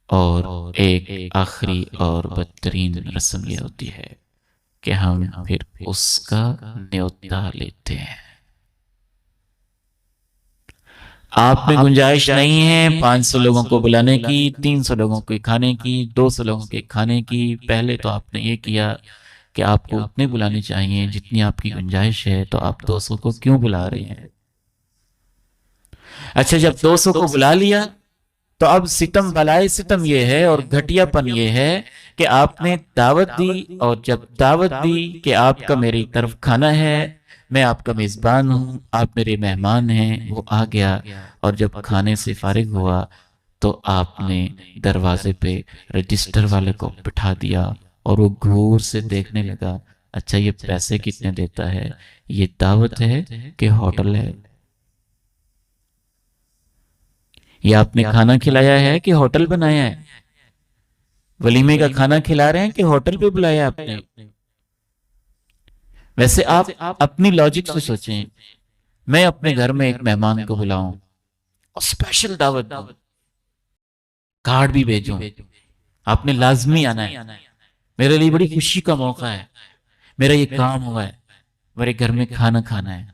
اور ایک آخری اور بدترین رسم یہ ہوتی ہے کہ ہم پھر اس کا نیوتا لیتے ہیں۔ آپ میں گنجائش نہیں ہے 500 لوگوں کو بلانے کی، 300 لوگوں کے کھانے کی، 200 لوگوں کے کھانے کی۔ پہلے تو آپ نے یہ کیا کہ آپ کو اتنے بلانے چاہیے جتنی آپ کی گنجائش ہے، تو آپ 200 کو کیوں بلا رہے ہیں؟ اچھا، جب 200 کو بلا لیا تو اب ستم بلائے ستم یہ ہے اور گھٹیا پن یہ ہے کہ آپ نے دعوت دی، اور جب دعوت دی کہ آپ کا میری طرف کھانا ہے، میں آپ کا میزبان ہوں، آپ میرے مہمان ہیں، وہ آ گیا، اور جب کھانے سے فارغ ہوا تو آپ نے دروازے پہ رجسٹر والے کو بٹھا دیا، اور وہ گھور سے دیکھنے لگا، اچھا یہ پیسے کتنے دیتا ہے، یہ دعوت ہے کہ ہوٹل ہے؟ یہ آپ نے کھانا کھلایا ہے کہ ہوٹل بنایا ہے؟ ولیمے کا کھانا کھلا رہے ہیں کہ ہوٹل پہ بلایا آپ نے؟ ویسے آپ اپنی لاجک سے سوچیں، میں اپنے گھر میں ایک مہمان کو بلاؤں اور اسپیشل دعوت دوں، کارڈ بھی بھیجوں، آپ نے لازمی آنا ہے، میرے لیے بڑی خوشی کا موقع ہے، میرا یہ کام ہوا ہے، میرے گھر میں کھانا کھانا ہے۔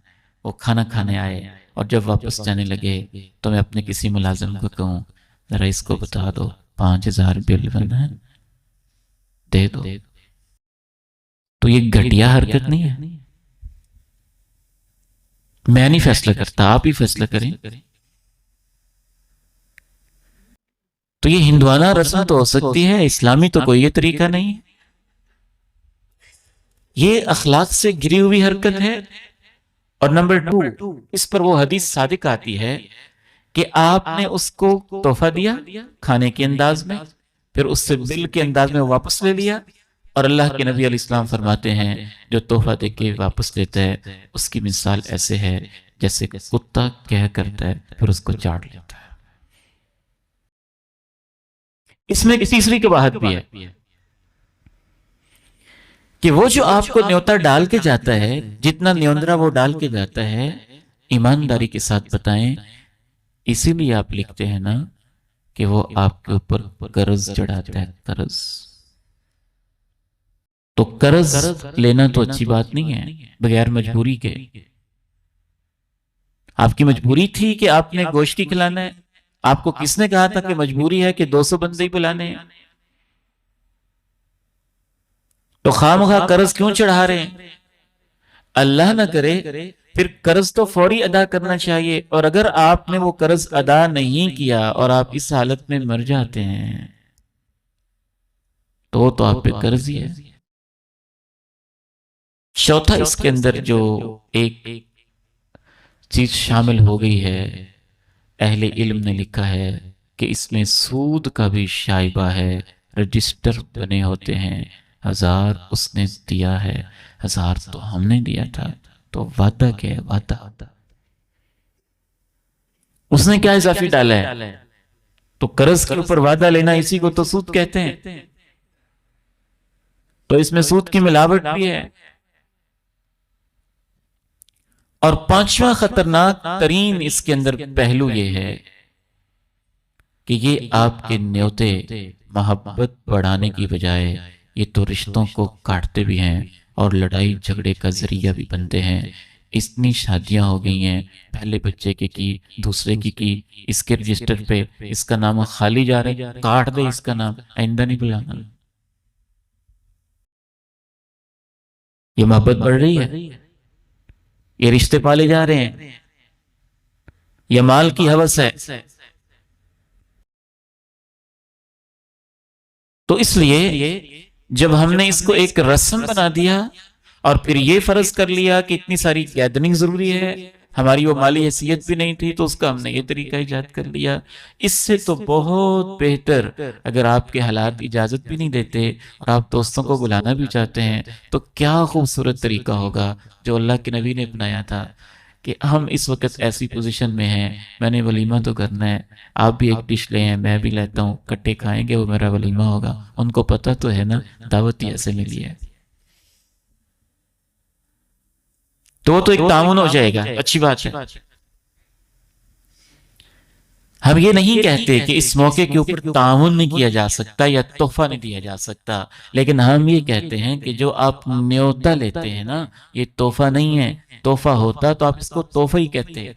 وہ کھانا کھانے آئے، اور جب واپس جانے لگے تو میں اپنے کسی ملازم کو کہوں، ذرا اس کو بتا دو 5000 بل بننا ہے، دے دو۔ تو یہ گھٹیا حرکت نہیں ہے؟ میں نہیں فیصلہ کرتا، آپ ہی فیصلہ کریں۔ تو یہ ہندوانہ رسم تو ہو سکتی ہے، اسلامی تو کوئی یہ طریقہ نہیں ہے۔ یہ اخلاق سے گری ہوئی حرکت ہے۔ اور نمبر 2، اس پر وہ حدیث صادق آتی ہے کہ آپ نے اس کو تحفہ دیا کھانے کے انداز میں، پھر اس سے بل کے انداز میں واپس لے لیا، اور اللہ کے نبی علیہ السلام فرماتے ہیں جو تحفہ دے کے واپس لیتا ہے اس کی مثال ایسے ہے جیسے کتا کہہ کرتا ہے پھر اس کو چاٹ لیتا ہے۔ اس میں ایک تیسری قباحت بھی ہے کہ وہ جو آپ کو نیوتا ڈال کے جاتا ہے، جتنا نیوندرا وہ ڈال کے جاتا ہے، ایمانداری کے ساتھ بتائیں، اسی لیے آپ لکھتے ہیں نا کہ وہ آپ کے اوپر قرض چڑھاتا ہے، قرض۔ تو قرض لینا تو اچھی بات نہیں ہے بغیر مجبوری کے۔ آپ کی مجبوری تھی کہ آپ نے گوشت کھلانا ہے، آپ کو کس نے کہا تھا کہ مجبوری ہے کہ 200 بندے ہی بلانے ہیں؟ تو خواہ قرض کیوں چڑھا رہے ہیں؟ اللہ نہ کرے پھر قرض تو فوری ادا کرنا چاہیے، اور اگر آپ نے وہ قرض ادا نہیں کیا اور آپ اس حالت میں مر جاتے ہیں تو آپ پہ قرض ہی ہے۔ چوتھا اس کے اندر جو ایک چیز شامل ہو گئی ہے، اہل علم نے لکھا ہے کہ اس میں سود کا بھی شائبہ ہے۔ رجسٹر بنے ہوتے ہیں، 1000 اس نے دیا ہے، 1000 تو ہم نے دیا تھا، تو وعدہ کیا ہے؟ وعدہ اس نے کیا اضافی ڈالا ہے؟ تو قرض کے اوپر وعدہ لینا، اسی کو تو سود کہتے ہیں۔ تو اس میں سود کی ملاوٹ بھی ہے۔ اور پانچواں خطرناک ترین اس کے اندر پہلو یہ ہے کہ یہ آپ کے نیوتے محبت بڑھانے کی بجائے یہ تو رشتوں کو کاٹتے بھی ہیں اور لڑائی جھگڑے کا ذریعہ بھی بنتے ہیں۔ اتنی شادیاں ہو گئی ہیں، پہلے بچے کی دوسرے کی، اس کے رجسٹر پہ اس کا نام خالی جا رہا ہے، کاٹ دے اس کا نام، آئندہ نہیں بلانا۔ یہ محبت بڑھ رہی ہے، یہ رشتے پالے جا رہے ہیں، یہ مال کی ہوس ہے۔ تو اس لیے جب ہم نے اس کو ایک رسم بنا دیا اور پھر یہ فرض کر لیا کہ اتنی ساری گیدرنگ ضروری ہے، ہماری وہ مالی حیثیت بھی نہیں تھی تو اس کا ہم نے یہ طریقہ ایجاد کر لیا۔ اس سے تو بہت بہتر اگر آپ کے حالات اجازت بھی نہیں دیتے اور آپ دوستوں کو بلانا بھی چاہتے ہیں تو کیا خوبصورت طریقہ ہوگا جو اللہ کے نبی نے اپنایا تھا کہ ہم اس وقت ایسی پوزیشن میں ہیں، میں نے ولیمہ تو کرنا ہے، آپ بھی ایک ڈش لے ہیں، میں بھی لیتا ہوں، کٹے کھائیں گے، وہ میرا ولیمہ ہوگا۔ ان کو پتہ تو ہے نا دعوت ہی ایسے ملی ہے، تو وہ تو ایک تعاون ہو جائے گا، اچھی بات ہے۔ ہم یہ نہیں کہتے کہ اس موقع کے اوپر تعاون نہیں کیا جا سکتا یا تحفہ نہیں دیا جا سکتا، لیکن ہم یہ کہتے ہیں کہ جو آپ نیوتا لیتے ہیں نا، یہ تحفہ نہیں ہے۔ تحفہ ہوتا تو آپ اس کو تحفہ ہی کہتے ہیں۔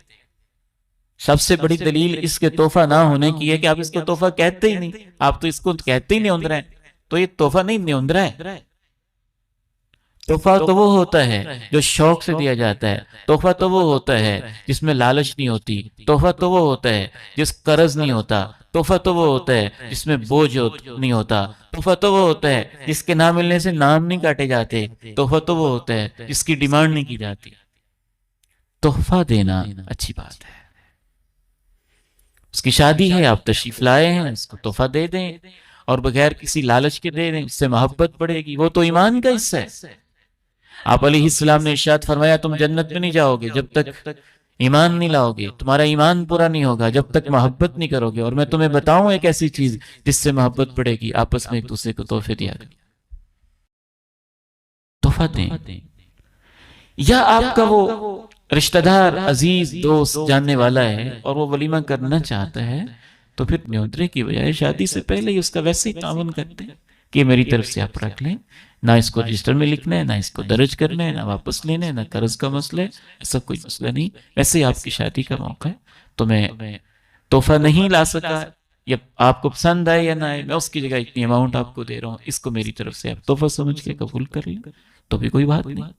سب سے بڑی دلیل اس کے تحفہ نہ ہونے کی ہے کہ آپ اس کو تحفہ کہتے ہی نہیں، آپ تو اس کو کہتے ہی نیوندرا ہے، تو یہ تحفہ نہیں نیوندرا ہے۔ تحفہ تو وہ ہوتا ہے جو شوق سے دیا جاتا ہے، تحفہ تو وہ ہوتا ہے جس میں لالچ نہیں ہوتی، تحفہ تو وہ ہوتا ہے جس قرض نہیں ہوتا، تحفہ تو وہ ہوتا ہے جس میں بوجھ نہیں ہوتا، تحفہ تو وہ ہوتا ہے جس کے نہ ملنے سے نام نہیں کاٹے جاتے، تحفہ تو وہ ہوتا ہے جس کی ڈیمانڈ نہیں کی جاتی۔ تحفہ دینا اچھی بات ہے، اس کی شادی ہے، آپ تشریف لائے ہیں، اس کو تحفہ دے دیں اور بغیر کسی لالچ کے دے دیں، اس سے محبت بڑھے گی، وہ تو ایمان کا حصہ ہے۔ آپ علیہ السلام نے ارشاد فرمایا تم جنت میں نہیں جاؤ گے جب تک ایمان نہیں لاؤ گے، تمہارا ایمان پورا نہیں ہوگا جب تک محبت نہیں کرو گے، اور میں تمہیں بتاؤں ایک ایسی چیز جس سے محبت بڑھے گی، آپس میں ایک دوسرے کو تحفے دیا کرو۔ تحفہ دیں، یا آپ کا وہ رشتہ دار، عزیز، دوست، جاننے والا ہے اور وہ ولیمہ کرنا چاہتا ہے، تو پھر نیوترے کی بجائے شادی سے پہلے ہی اس کا ویسے ہی تعاون کرتے ہیں کہ میری طرف سے آپ رکھ لیں، نہ اس کو رجسٹر میں لکھنا ہے، نہ اس کو درج کرنا ہے، نہ واپس لینا ہے، نہ قرض کا مسئلہ ہے، ایسا کوئی مسئلہ نہیں، ویسے ہی آپ کی شادی کا موقع ہے، تو میں تحفہ نہیں لا سکا، یا آپ کو پسند آئے یا نہ آئے، میں اس کی جگہ اتنی اماؤنٹ آپ کو دے رہا ہوں، اس کو میری طرف سے آپ تحفہ سمجھ کے قبول کر لیں، تو بھی کوئی بات نہیں۔